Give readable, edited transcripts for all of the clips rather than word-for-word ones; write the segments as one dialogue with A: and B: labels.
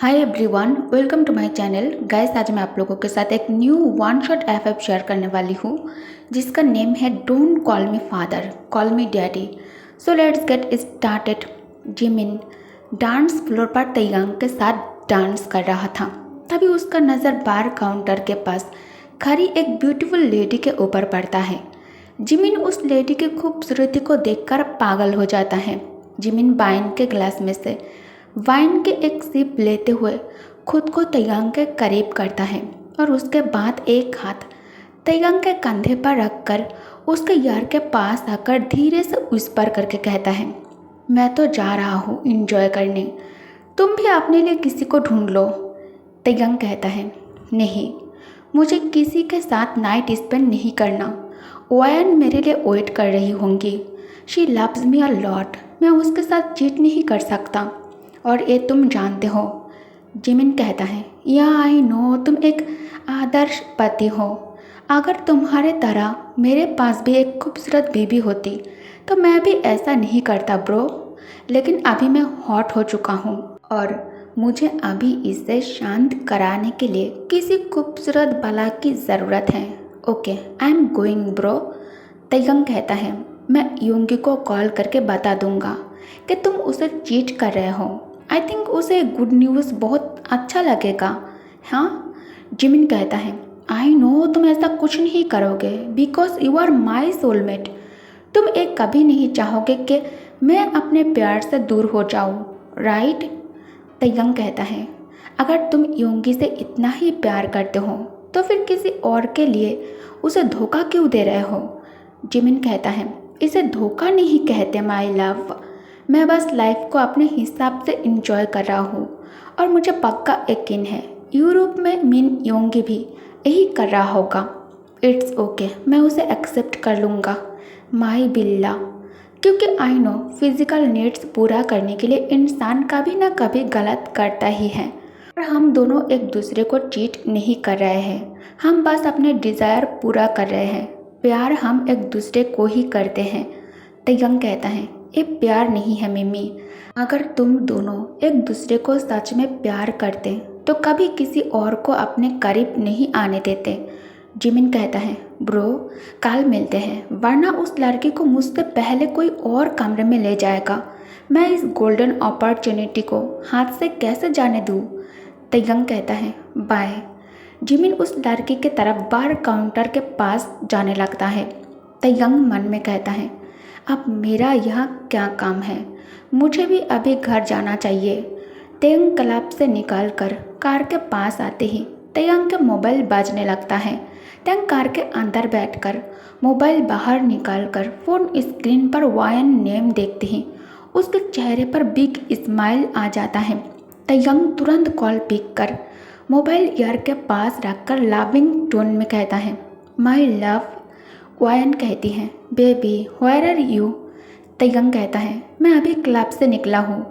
A: Hi everyone, welcome to my channel. Guys, आज मैं आप लोगों के साथ एक new one shot FF share करने वाली हूँ जिसका नेम है don't call me father, call me daddy. So let's get started. Jimin dance floor पर तैयांग के साथ डांस कर रहा था। तभी उसका नज़र बार काउंटर के पास खड़ी एक ब्यूटीफुल लेडी के ऊपर पड़ता है। जिमिन उस लेडी की खूबसूरती को देखकर पागल हो जाता है। जिमिन वाइन के ग्लास में से वाइन के एक सिप लेते हुए खुद को तैयांग के करीब करता है और उसके बाद एक हाथ तैयांग के कंधे पर रखकर उसके यार के पास आकर धीरे से विस्पर करके कहता है, मैं तो जा रहा हूँ इंजॉय करने, तुम भी अपने लिए किसी को ढूंढ लो। तैयांग कहता है, नहीं, मुझे किसी के साथ नाइट स्पेंड नहीं करना। वायन मेरे लिए वेट कर रही होंगी। She loves me a lot. मैं उसके साथ चीट नहीं कर सकता और ये तुम जानते हो। जिमिन कहता है, या आई नो, तुम एक आदर्श पति हो। अगर तुम्हारे तरह मेरे पास भी एक खूबसूरत बीवी होती तो मैं भी ऐसा नहीं करता ब्रो। लेकिन अभी मैं हॉट हो चुका हूँ और मुझे अभी इसे शांत कराने के लिए किसी खूबसूरत बाला की ज़रूरत है। Okay, I am going bro. Taeyang कहता है, मैं योंगी को कॉल करके बता दूंगा कि तुम उसे चीट कर रहे हो। आई थिंक उसे गुड न्यूज़ बहुत अच्छा लगेगा। हाँ, जिमिन कहता है, आई नो तुम ऐसा कुछ नहीं करोगे because you are my soulmate. तुम एक कभी नहीं चाहोगे कि मैं अपने प्यार से दूर हो जाऊँ, राइट? तैयांग कहता है, अगर तुम योंगी से इतना ही प्यार करते हो तो फिर किसी और के लिए उसे धोखा क्यों दे रहे हो? जिमिन कहता है, इसे धोखा नहीं कहते माई लव। मैं बस लाइफ को अपने हिसाब से इंजॉय कर रहा हूँ और मुझे पक्का यकीन है यूरोप में मिन योंगी भी यही कर रहा होगा। इट्स ओके, मैं उसे एक्सेप्ट कर लूँगा माई बिल्ला, क्योंकि आई नो फिजिकल नीड्स पूरा करने के लिए इंसान कभी ना कभी गलत करता ही है। और हम दोनों एक दूसरे को चीट नहीं कर रहे हैं, हम बस अपने डिज़ायर पूरा कर रहे हैं। प्यार हम एक दूसरे को ही करते हैं। तैयांग कहता है, ये प्यार नहीं है मिमी। अगर तुम दोनों एक दूसरे को सच में प्यार करते तो कभी किसी और को अपने करीब नहीं आने देते। जिमिन कहता है, ब्रो कल मिलते हैं, वरना उस लड़की को मुझसे पहले कोई और कमरे में ले जाएगा। मैं इस गोल्डन अपॉर्चुनिटी को हाथ से कैसे जाने दूँ? तैयांग कहता है, बाय। जिमिन उस लड़की की तरफ बार काउंटर के पास जाने लगता है। तैयांग मन में कहता है, अब मेरा यहाँ क्या काम है, मुझे भी अभी घर जाना चाहिए। तैयांग क्लब से निकलकर कार के पास आते ही तैयांग के मोबाइल बजने लगता है। तैयांग कार के अंदर बैठकर मोबाइल बाहर निकालकर फ़ोन स्क्रीन पर वायन नेम देखते ही उसके चेहरे पर बिग स्माइल आ जाता है। तैयांग तुरंत कॉल पिक कर मोबाइल ईयर के पास रखकर लविंग टोन में कहता है, माई लव। वायन कहती है, baby where are you? Taeyang कहता है, मैं अभी क्लब से निकला हूँ।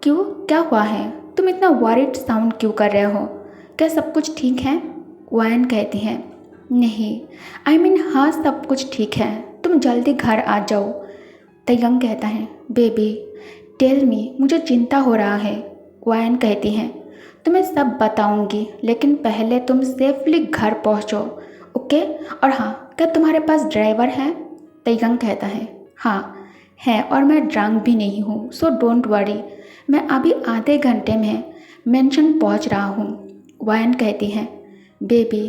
A: क्यों, क्या हुआ है? तुम इतना वॉरिड साउंड क्यों कर रहे हो? क्या सब कुछ ठीक है? वायन कहती है, नहीं, आई मीन हाँ, सब कुछ ठीक है, तुम जल्दी घर आ जाओ। तैयांग कहता है, बेबी टेल मी, मुझे चिंता हो रहा है। वायन कहती है, तुम्हें सब बताऊंगी, लेकिन पहले तुम सेफली घर पहुँचो, ओके? और हाँ, क्या तुम्हारे पास ड्राइवर है? तैयांग कहता है, हाँ है, और मैं ड्रंक भी नहीं हूँ, सो डोंट वरी, मैं अभी आधे घंटे में मेंशन पहुँच रहा हूँ। वायन कहती है, baby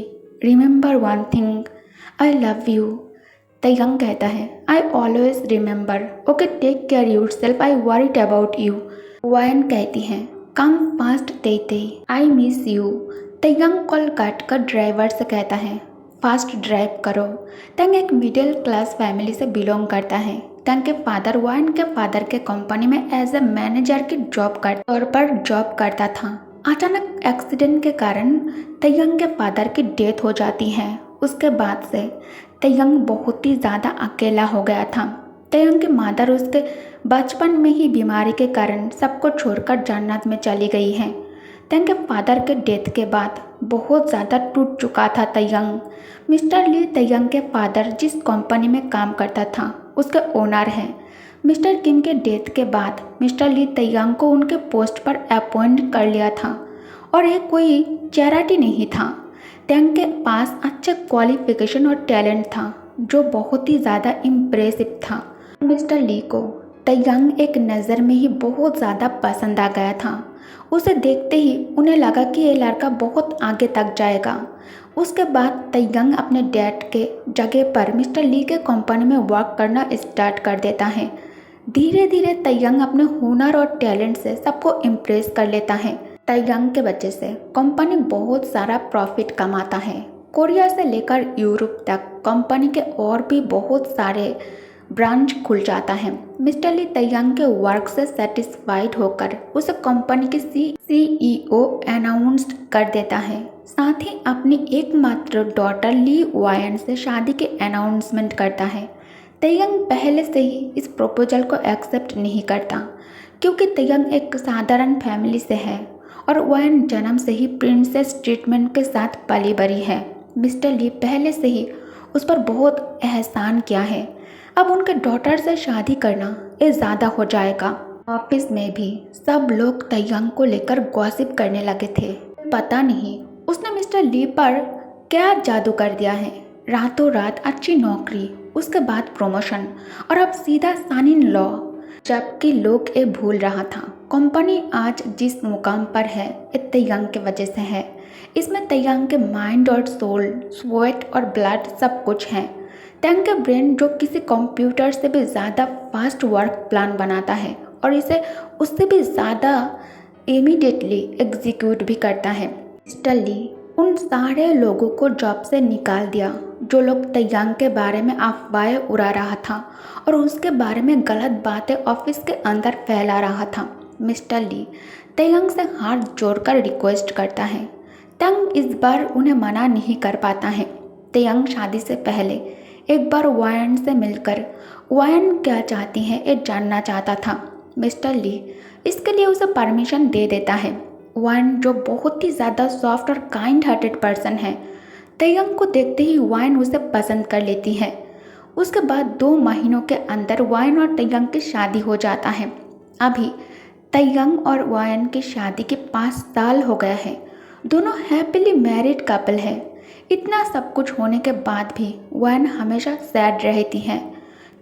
A: remember one thing, I love you. Taeyang कहता है, I always remember, okay take care yourself, I worried about you. Wayan कहती है, कम फास्ट तेते, I miss you. Taeyang call काट कर ड्राइवर से कहता है, फास्ट ड्राइव करो। तैयांग एक मिडिल क्लास फैमिली से बिलोंग करता है। तैयांग के फादर वायन के फादर के कंपनी में एज ए मैनेजर की तौर पर जॉब करता था। अचानक एक्सीडेंट के कारण तैयांग के फादर की डेथ हो जाती है। उसके बाद से तैयांग बहुत ही ज़्यादा अकेला हो गया था। तैयांग की मदर उसके बचपन में ही बीमारी के कारण सबको छोड़कर जन्नत में चली गई है। तैयांग के फादर के डेथ के बाद बहुत ज़्यादा टूट चुका था तैयांग। मिस्टर ली तैयांग के फादर जिस कंपनी में काम करता था उसके ओनर हैं। मिस्टर किम के डेथ के बाद मिस्टर ली तैयांग को उनके पोस्ट पर अपॉइंट कर लिया था। और ये कोई चैरिटी नहीं था। टैंग के पास अच्छा क्वालिफिकेशन और टैलेंट था जो बहुत ही ज़्यादा इम्प्रेसिव था। मिस्टर ली को तयंग एक नज़र में ही बहुत ज़्यादा पसंद आ गया था। उसे देखते ही उन्हें लगा कि ये लड़का बहुत आगे तक जाएगा। उसके बाद तयंग अपने डैड के जगह पर मिस्टर ली के कंपनी में वर्क करना स्टार्ट कर देता है। धीरे धीरे तयंग अपने हुनर और टैलेंट से सबको इम्प्रेस कर लेता है। तयंग के वजह से कंपनी बहुत सारा प्रॉफिट कमाता है। कोरिया से लेकर यूरोप तक कंपनी के और भी बहुत सारे ब्रांच खुल जाता है। मिस्टर ली तयंग के वर्क से सेटिस्फाइड होकर उसे कंपनी की CEO अनाउंस कर देता है। साथ ही अपनी एकमात्र डॉटर ली वायन से शादी के अनाउंसमेंट करता है। तयंग पहले से ही इस प्रपोजल को एक्सेप्ट नहीं करता क्योंकि तयंग एक साधारण फैमिली से है और वायन जन्म से ही प्रिंसेस ट्रीटमेंट के साथ पली बड़ी है। मिस्टर ली पहले से ही उस पर बहुत एहसान किया है। अब उनके डॉटर से शादी करना ये ज़्यादा हो जाएगा। ऑफिस में भी सब लोग तयंग को लेकर गॉसिप करने लगे थे। पता नहीं उसने मिस्टर ली पर क्या जादू कर दिया है। रातों रात अच्छी नौकरी, उसके बाद प्रमोशन और अब सीधा सन इन लॉ। जबकि लोग ये भूल रहा था कंपनी आज जिस मुकाम पर है ये तयंग के वजह से है। इसमें तयंग के माइंड और सोल, स्वेट और ब्लड सब कुछ है। टैंग का ब्रेन जो किसी कंप्यूटर से भी ज़्यादा फास्ट वर्क प्लान बनाता है और इसे उससे भी ज़्यादा इमीडिएटली एग्जीक्यूट भी करता है। मिस्टर ली उन सारे लोगों को जॉब से निकाल दिया जो लोग तयंग के बारे में अफवाहें उड़ा रहा था और उसके बारे में गलत बातें ऑफिस के अंदर फैला रहा था। मिस्टर ली तयंग से हाथ जोड़कर रिक्वेस्ट करता है। टैंग इस बार उन्हें मना नहीं कर पाता है। तयंग शादी से पहले एक बार वायन से मिलकर वायन क्या चाहती है ये जानना चाहता था। मिस्टर ली इसके लिए उसे परमिशन दे देता है। वायन जो बहुत ही ज़्यादा सॉफ्ट और काइंड हार्टेड पर्सन है, तयंग को देखते ही वायन उसे पसंद कर लेती है। उसके बाद 2 महीनों के अंदर वायन और तयंग की शादी हो जाता है। अभी तयंग और वायन की शादी के 5 साल हो गया है। दोनों हैप्पीली मैरिड कपल है। इतना सब कुछ होने के बाद भी वायन हमेशा सैड रहती है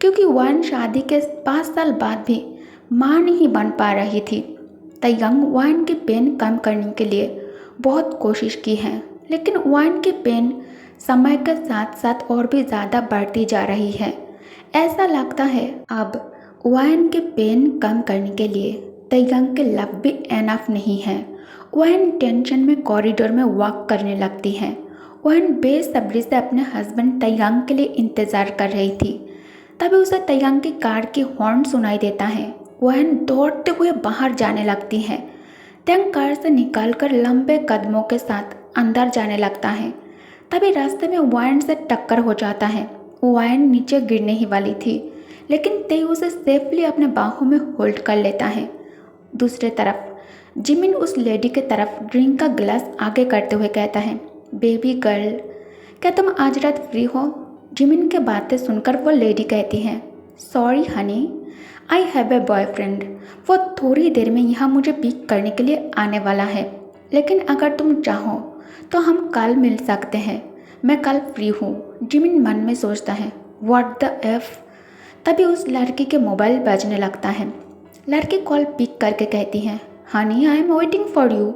A: क्योंकि वायन शादी के 5 साल बाद भी माँ नहीं बन पा रही थी। तयंग वायन की पेन कम करने के लिए बहुत कोशिश की है, लेकिन वायन की पेन समय के साथ साथ और भी ज़्यादा बढ़ती जा रही है। ऐसा लगता है अब वायन के पेन कम करने के लिए तयंग के लव भी एनफ नहीं है। वायन टेंशन में कॉरिडोर में वॉक करने लगती है। वायन बेसब्री से अपने हस्बैंड तयंग के लिए इंतज़ार कर रही थी। तभी उसे तयंग की कार की हॉर्न सुनाई देता है। वायन दौड़ते हुए बाहर जाने लगती है। टैंग कार से निकलकर लंबे कदमों के साथ अंदर जाने लगता है। तभी रास्ते में वायन से टक्कर हो जाता है। वायन नीचे गिरने ही वाली थी, लेकिन तेई उसे सेफली अपने बाहों में होल्ड कर लेता है। दूसरी तरफ जिमिन उस लेडी के तरफ ड्रिंक का गिलास आगे करते हुए कहता है, बेबी गर्ल, क्या तुम आज रात फ्री हो? जिमिन के बातें सुनकर वो लेडी कहती है, sorry Honey, I have a boyfriend. वो थोड़ी देर में यहाँ मुझे पिक करने के लिए आने वाला है, लेकिन अगर तुम चाहो तो हम कल मिल सकते हैं। मैं कल फ्री हूँ। जिमिन मन में सोचता है, व्हाट द एफ। तभी उस लड़की के मोबाइल बजने लगता है। लड़की कॉल पिक करके कहती है, honey, I am waiting for you,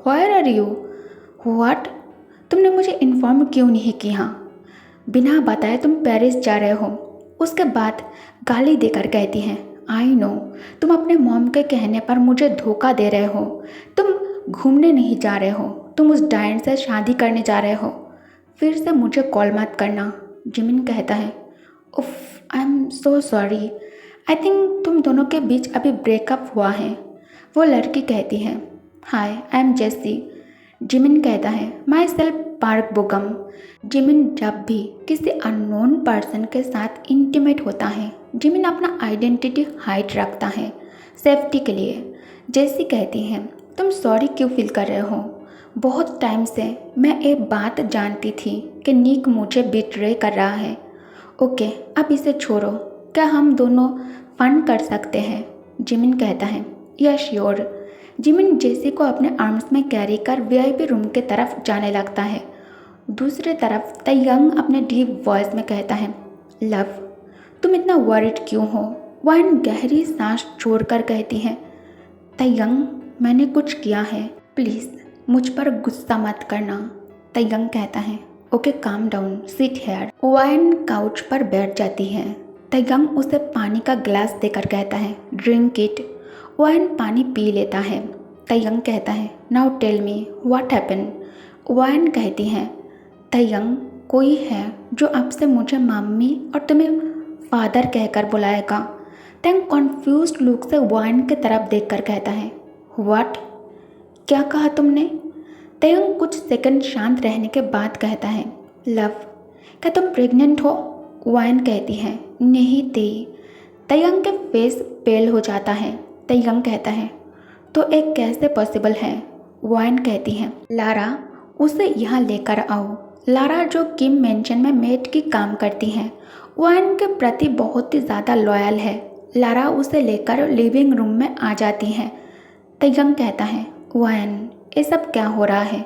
A: where are you? What? तुमने मुझे इन्फॉर्म क्यों नहीं किया? बिना बताए तुम पेरिस जा रहे हो। उसके बाद गाली देकर कहती हैं, आई नो, तुम अपने मॉम के कहने पर मुझे धोखा दे रहे हो। तुम घूमने नहीं जा रहे हो, तुम उस डायन से शादी करने जा रहे हो। फिर से मुझे कॉल मत करना। जिमिन कहता है, उफ, I am so sorry, I think तुम दोनों के बीच अभी ब्रेकअप हुआ है। वो लड़की कहती है, हाय, आई एम जेसी। जिमिन कहता है, माई सेल्फ पार्क बोगम। जिमिन जब भी किसी अननोन पर्सन के साथ इंटीमेट होता है, जिमिन अपना आइडेंटिटी हाइड रखता है सेफ्टी के लिए। जेसी कहती है, तुम सॉरी क्यों फील कर रहे हो? बहुत टाइम से मैं एक बात जानती थी कि निक मुझे बिट्रे कर रहा है। ओके, अब इसे छोड़ो, क्या हम दोनों फन कर सकते हैं? जिमिन कहता है, या श्योर। जिमिन जेसी को अपने आर्म्स में कैरी कर वीआईपी रूम की तरफ जाने लगता है। दूसरी तरफ तयंग अपने डीप वॉइस में कहता है, लव तुम इतना वरिड क्यों हो? वाइन गहरी सांस छोड़कर कहती है, तयंग मैंने कुछ किया है, प्लीज़ मुझ पर गुस्सा मत करना। तयंग कहता है, okay calm down, sit here. Wine couch पर बैठ जाती है। तयंग उसे पानी का गिलास देकर कहता है, ड्रिंक इट। वाइन पानी पी लेता है। तयंग कहता है, now tell me what happen. Wine कहती है, तयंग कोई है जो आपसे मुझे मम्मी और तुम्हें फादर कहकर बुलाएगा। तयंग कॉन्फ्यूज्ड लुक से वाइन की तरफ देखकर कहता है, व्हाट? क्या कहा तुमने? तयंग कुछ सेकंड शांत रहने के बाद कहता है, लव क्या तुम प्रेग्नेंट हो? वाइन कहती है, नहीं तेई। तयंग के फेस पेल हो जाता है। तयंग कहता है, तो एक कैसे पॉसिबल है? वाइन कहती है, लारा उसे यहाँ लेकर आओ। लारा जो किम मेंशन में मेड की काम करती है, वाइन के प्रति बहुत ही ज़्यादा लॉयल है। लारा उसे लेकर लिविंग रूम में आ जाती है। तयंग कहता है, वाइन ये सब क्या हो रहा है?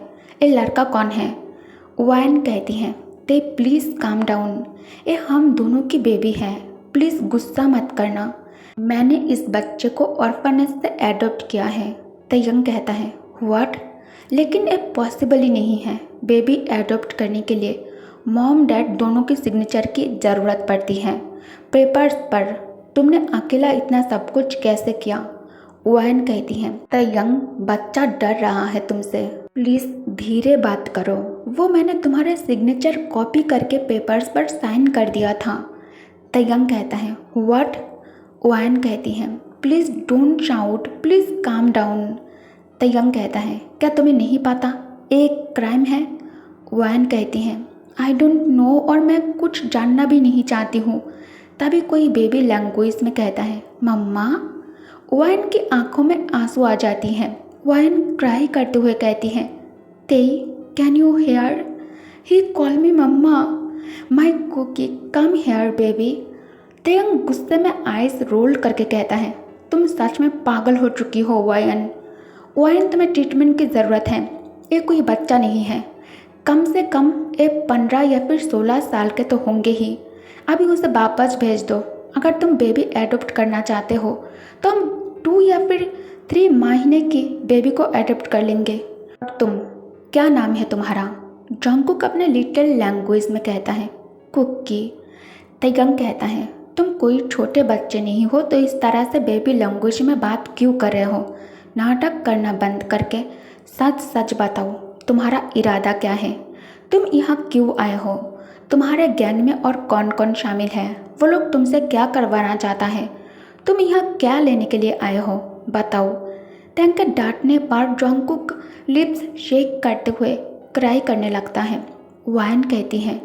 A: ये लड़का कौन है? वाइन कहती है, ते प्लीज़ काम डाउन, ये हम दोनों की बेबी है, प्लीज़ गुस्सा मत करना। मैंने इस बच्चे को ऑर्फनेज से एडॉप्ट किया है। तयंग कहता है, व्हाट? लेकिन ये पॉसिबल ही नहीं है। बेबी एडॉप्ट करने के लिए मॉम डैड दोनों की सिग्नेचर की ज़रूरत पड़ती है पेपर्स पर। तुमने अकेला इतना सब कुछ कैसे किया? वाइन कहती है, तयंग बच्चा डर रहा है तुमसे, प्लीज़ धीरे बात करो। वो मैंने तुम्हारे सिग्नेचर कॉपी करके पेपर्स पर साइन कर दिया था। तयंग कहता है, व्हाट? वाइन कहती है, please don't shout, please calm down. Taeyang कहता है, क्या तुम्हें नहीं पता एक क्राइम है? वाइन कहती है, आई डोंट नो और मैं कुछ जानना भी नहीं चाहती हूँ। तभी कोई बेबी लैंग्वेज में कहता है, मम्मा। वाइन की आंखों में आंसू आ जाती हैं। वाइन क्राई करते हुए कहती है, Tae can you hear? He call me mamma. My cookie come here baby. Taeyang गुस्से में आइस रोल करके कहता है, तुम सच में पागल हो चुकी हो वाइन। वाइन तुम्हें ट्रीटमेंट की ज़रूरत है, ये कोई बच्चा नहीं है। कम से कम ये 15 या फिर 16 साल के तो होंगे ही। अभी उसे वापस भेज दो। अगर तुम बेबी एडॉप्ट करना चाहते हो तो हम 2 या फिर 3 महीने की बेबी को एडॉप्ट कर लेंगे। तुम, क्या नाम है तुम्हारा? जंगकुक अपने लिटिल लैंग्वेज में कहता है, कुकी। तयंग कहता है, तुम कोई छोटे बच्चे नहीं हो तो इस तरह से बेबी लैंग्वेज में बात क्यों कर रहे हो? नाटक करना बंद करके सच सच बताओ, तुम्हारा इरादा क्या है? तुम यहाँ क्यों आए हो? तुम्हारे गैंग में और कौन कौन शामिल है? वो लोग तुमसे क्या करवाना चाहता है? तुम यहाँ क्या लेने के लिए आए हो? बताओ। तयंग के डांटने पर जंगकुक लिप्स शेक करते हुए क्राई करने लगता है। वाइन कहती है,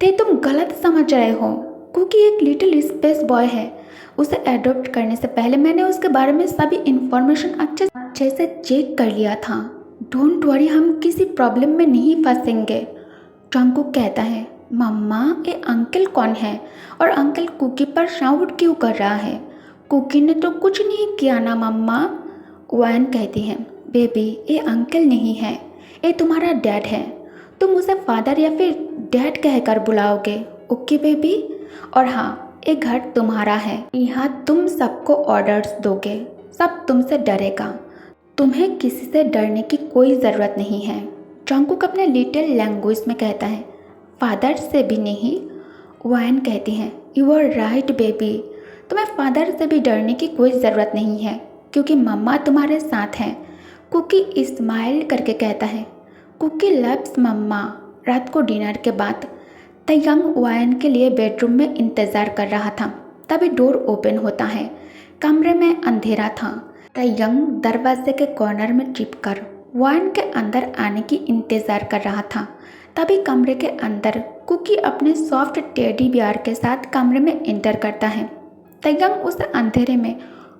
A: ते तुम गलत समझ रहे हो। कुकी एक लिटिल स्पेस बॉय है। उसे एडॉप्ट करने से पहले मैंने उसके बारे में सभी इन्फॉर्मेशन अच्छे से चेक कर लिया था। डोंट वरी, हम किसी प्रॉब्लम में नहीं फंसेंगे। जंगकुक कहता है, मम्मा ये अंकल कौन है और अंकल कुकी पर शाउट क्यों कर रहा है? कुकी ने तो कुछ नहीं किया ना मम्मा। वाइन कहती है, बेबी ये अंकल नहीं है, ये तुम्हारा डैड है। तुम उसे फादर या फिर डैड कहकर बुलाओगे, ओके बेबी? और हाँ, ये घर तुम्हारा है, यहाँ तुम सबको ऑर्डर्स दोगे, सब तुमसे डरेगा। तुम्हें किसी से डरने की कोई ज़रूरत नहीं है। जंगकुक अपने लिटिल लैंग्वेज में कहता है, फादर से भी नहीं। वाइन कहती है, यू आर राइट बेबी, तुम्हें फादर से भी डरने की कोई ज़रूरत नहीं है क्योंकि मम्मा तुम्हारे साथ हैं। कुकी स्माइल करके कहता है, कुकी लव्स मम्मा। रात को डिनर के बाद तयंग वाइन के लिए बेडरूम में इंतज़ार कर रहा था। तभी डोर ओपन होता है। कमरे में अंधेरा था। तयंग दरवाजे के कॉर्नर में छिपकर वाइन के अंदर आने की इंतज़ार कर रहा था। तभी कमरे के अंदर कुकी अपने सॉफ्ट टेडी बियर के साथ कमरे में एंटर करता है। तयंग उसे अंधेरे में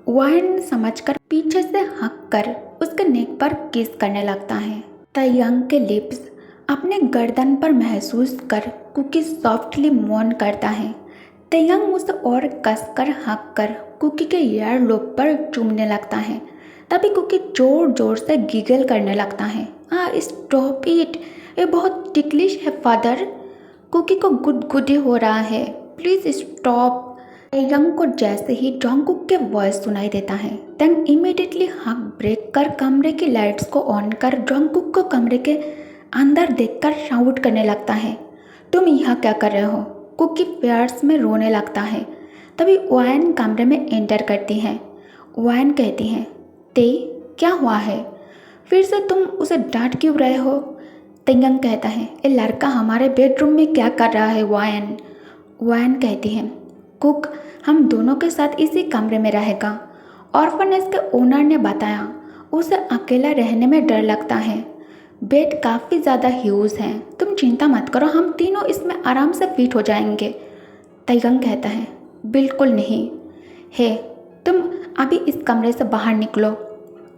A: वाइन समझकर पीछे से हंक कर उसके नेक पर किस करने लगता है। तयंग के लिप्स अपने गर्दन पर महसूस कर कुकी सॉफ्टली मौन करता है। तयंग उसे और कसकर हंक कर कुकी के ईयर लोब पर चूमने लगता है। तभी कुकी जोर जोर से गिगल करने लगता है। स्टॉप इट, ये बहुत टिकलिश है फादर। कुकी को गुदगुदी हो रहा है। Please stop. यंग को जैसे ही जॉन्गकुक के वॉइस सुनाई देता है, तंग इमीडिएटली हाथ ब्रेक कर कमरे की लाइट्स को ऑन कर जॉन्गकुक को कमरे के अंदर देखकर शाउट करने लगता है, तुम यहाँ क्या कर रहे हो? कुकी प्यार्स में रोने लगता है। तभी वायन कमरे में एंटर करती है। वायन कहती है, ते क्या हुआ है? फिर से तुम उसे डांट क्यों रहे हो? तेयंग कहता है, ये लड़का हमारे बेडरूम में क्या कर रहा है वायन? वायन कहती है, कुक हम दोनों के साथ इसी कमरे में रहेगा। ऑर्फनेज के ओनर ने बताया उसे अकेला रहने में डर लगता है। बेड काफ़ी ज़्यादा ह्यूज है, तुम चिंता मत करो, हम तीनों इसमें आराम से फिट हो जाएंगे। तैयंग कहता है, बिल्कुल नहीं है, तुम अभी इस कमरे से बाहर निकलो।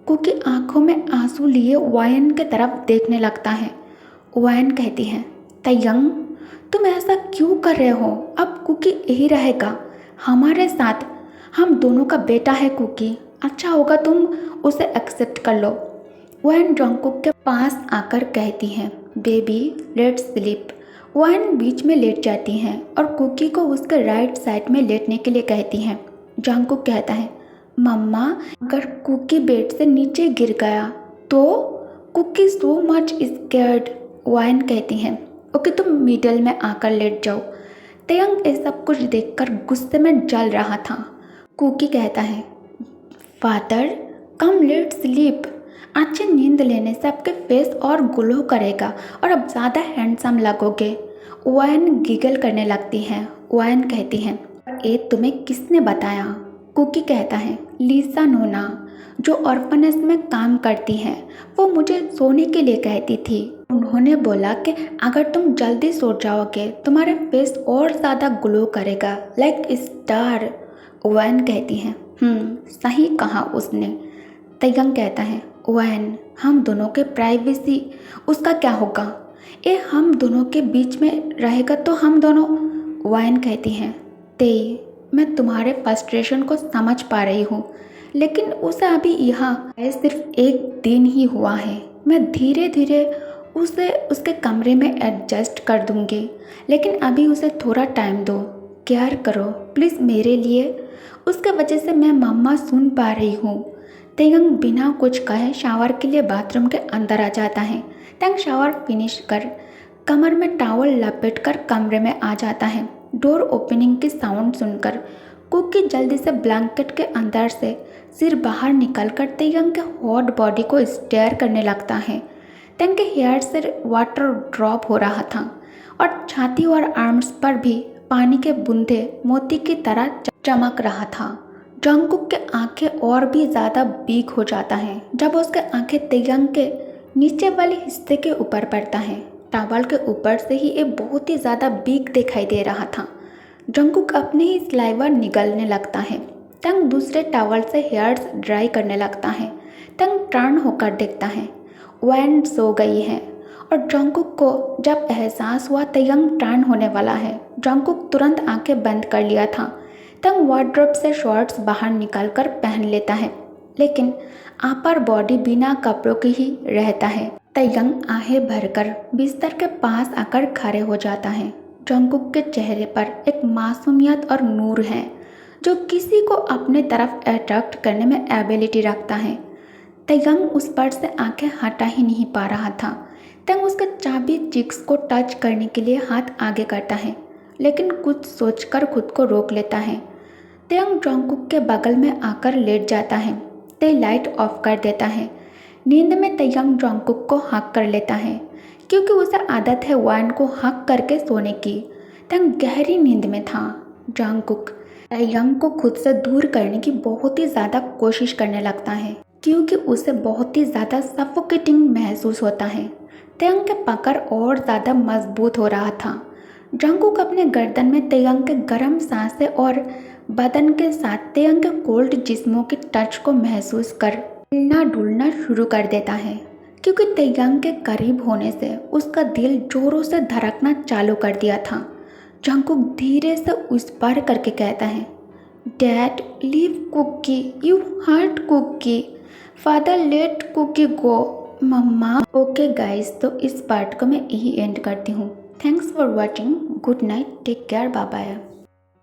A: कुकी आंखों में आंसू लिए वायन के तरफ देखने लगता है। वायन कहती है, तैयंग तुम ऐसा क्यों कर रहे हो? अब कुकी यही रहेगा हमारे साथ, हम दोनों का बेटा है कुकी, अच्छा होगा तुम उसे एक्सेप्ट कर लो। वायन जॉन्गकुक के पास आकर कहती है, बेबी लेट्स स्लीप। वायन बीच में लेट जाती हैं और कुकी को उसके राइट साइड में लेटने के लिए कहती हैं। जॉन्गकुक कहता है, मम्मा अगर कुकी बेड से नीचे गिर गया तो? Cookie so much scared. Wayan कहती हैं, ओके तुम मिडल में आकर लेट जाओ। तेयंग ये सब कुछ देखकर गुस्से में जल रहा था। कुकी कहता है, फादर कम लेट स्लीप, अच्छी नींद लेने से आपके फेस और ग्लो करेगा और अब ज़्यादा हैंडसम लगोगे। वायन गिगल करने लगती है। वायन कहती है, ये तुम्हें किसने बताया? कुकी कहता है, लीसा नोना जो ऑर्फनेज में काम करती हैं, वो मुझे सोने के लिए कहती थी। उन्होंने बोला कि अगर तुम जल्दी सो जाओगे तुम्हारे फेस और ज़्यादा ग्लो करेगा लाइक स्टार। वायन कहती है, सही कहा उसने। तैयंग कहता है, वायन हम दोनों के प्राइवेसी उसका क्या होगा? ये हम दोनों के बीच में रहेगा तो हम दोनों। वायन कहती हैं, तेई मैं तुम्हारे फ्रस्ट्रेशन को समझ पा रही हूँ, लेकिन उसे अभी यहाँ सिर्फ एक दिन ही हुआ है। मैं धीरे धीरे उसे उसके कमरे में एडजस्ट कर दूँगी, लेकिन अभी उसे थोड़ा टाइम दो, केयर करो प्लीज़ मेरे लिए। उसके वजह से मैं मम्मा सुन पा रही हूँ। तेयंग बिना कुछ कहे शावर के लिए बाथरूम के अंदर आ जाता है। तेयंग शावर फिनिश कर कमर में टॉवल लपेट कर कमरे में आ जाता है। डोर ओपनिंग की साउंड सुनकर कुकी जल्दी से ब्लैंकेट के अंदर से सिर बाहर निकलकर तेयंग के हॉट बॉडी को स्टेयर करने लगता है। तेयंग के हेयर से वाटर ड्रॉप हो रहा था और छाती और आर्म्स पर भी पानी के बूंदे मोती की तरह चमक रहा था। जॉन्गकुक के आंखें और भी ज़्यादा बिग हो जाता है जब उसके आंखें तेयंग के नीचे वाले हिस्से के ऊपर पड़ता है। टॉवल के ऊपर से ही ये बहुत ही ज़्यादा बिग दिखाई दे रहा था। जॉन्गकुक अपने ही स्लाइवर निगलने लगता है। तेयंग दूसरे टॉवल से हेयर्स ड्राई करने लगता है। तेयंग टर्न होकर देखता है वायन सो गई है और जॉन्गकुक को जब एहसास हुआ तेयंग टर्न होने वाला है, जॉन्गकुक तुरंत आंखें बंद कर लिया था। तेयंग वार्डरोब से शॉर्ट्स बाहर निकालकर पहन लेता है, लेकिन अपर बॉडी बिना कपड़ों की ही रहता है। तेयंग आहें भरकर बिस्तर के पास आकर खड़े हो जाता है। जॉन्गकुक के चेहरे पर एक मासूमियत और नूर है जो किसी को अपने तरफ अट्रैक्ट करने में एबिलिटी रखता है। तेयंग उस पर से आंखें हटा ही नहीं पा रहा था। तेयंग उसके चाबी चिक्स को टच करने के लिए हाथ आगे करता है, लेकिन कुछ सोचकर खुद को रोक लेता है। तेयंग जॉन्गकुक के बगल में आकर लेट जाता है। ते लाइट ऑफ कर देता है। नींद में तेयंग जॉन्गकुक को हक कर लेता है, क्योंकि उसे आदत है वायन को हक करके सोने की। तेयंग गहरी नींद में था। जॉन्गकुक तेयंग को खुद से दूर करने की बहुत ही ज़्यादा कोशिश करने लगता है, क्योंकि उसे बहुत ही ज़्यादा सफोकेटिंग महसूस होता है। तेयंग के पकड़ और ज़्यादा मजबूत हो रहा था। जॉन्गकुक अपने गर्दन में तेयंग के गर्म सांसें और बदन के साथ तेयंग के कोल्ड जिस्मों की टच को महसूस कर हिलना डुलना शुरू कर देता है, क्योंकि तेयंग के करीब होने से उसका दिल जोरों से धड़कना चालू कर दिया था। जॉन्गकुक धीरे से उस पार करके कहता है, dad leave Cookie, you hurt Cookie. Father let Cookie go mama. Okay guys, तो इस पार्ट को मैं यही एंड करती हूँ। Thanks for watching. Good night, take care, bye bye.